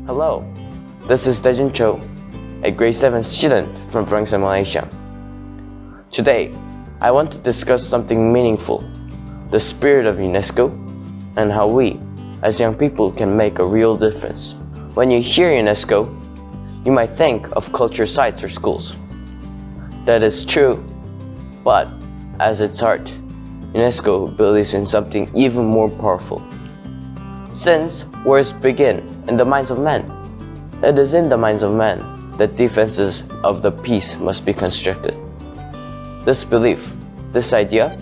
Hello, this is Daejoon, a grade 7 student from World-Branksome, Malaysia. Today, I want to discuss something meaningful, the spirit of UNESCO, and how we, as young people, can make a real difference. When you hear UNESCO, you might think of culture sites or schools. That is true, but as its heart, UNESCO believes in something even more powerful. Since wars begin in the minds of men, it is in the minds of men that defenses of the peace must be constructed. This belief, this idea,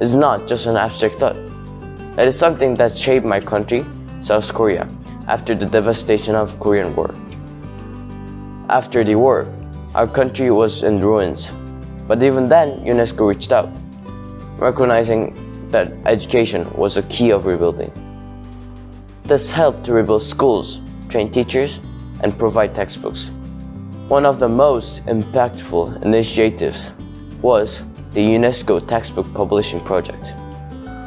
is not just an abstract thought. It is something that shaped my country, South Korea, after the devastation of Korean War. After the war, our country was in ruins, but even then UNESCO reached out, recognizing that education was a key of rebuilding. This helped to rebuild schools, train teachers, and provide textbooks. One of the most impactful initiatives was the UNESCO Textbook Publishing Project,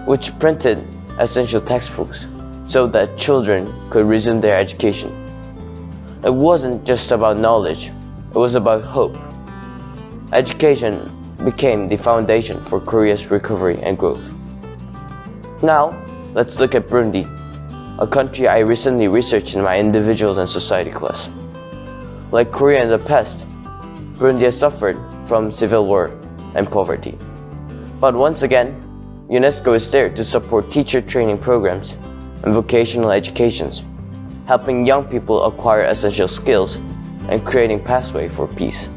which printed essential textbooks so that children could resume their education. It wasn't just about knowledge, it was about hope. Education became the foundation for Korea's recovery and growth. Now, let's look at Burundi, a country I recently researched in my Individuals and Society class. Like Korea in the past, Burundi has suffered from civil war and poverty. But once again, UNESCO is there to support teacher training programs and vocational educations, helping young people acquire essential skills and creating pathway for peace.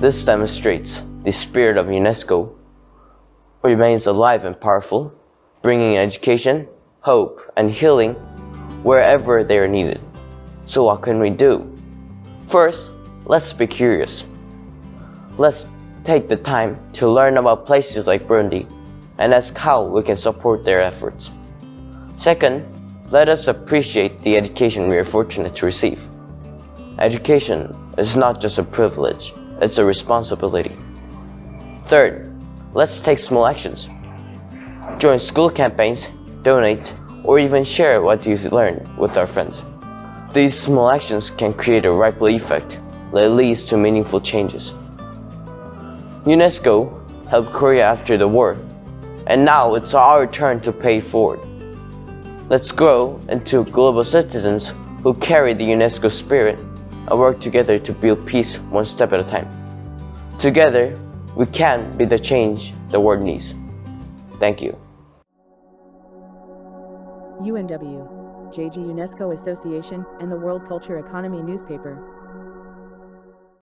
This demonstrates the spirit of UNESCO remains alive and powerful, bringing education, hope, and healing wherever they are needed. So what can we do? First, let's be curious. Let's take the time to learn about places like Burundi and ask how we can support their efforts. Second, let us appreciate the education we are fortunate to receive. Education is not just a privilege, it's a responsibility. Third, let's take small actions. Join school campaigns, donate, or even share what you learn with our friends. These small actions can create a ripple effect that leads to meaningful changes. UNESCO helped Korea after the war, and now it's our turn to pay it forward. Let's grow into global citizens who carry the UNESCO spirit and work together to build peace one step at a time. Together, we can be the change the world needs. Thank you. UNW, JG UNESCO Association, and the World Culture Economy newspaper.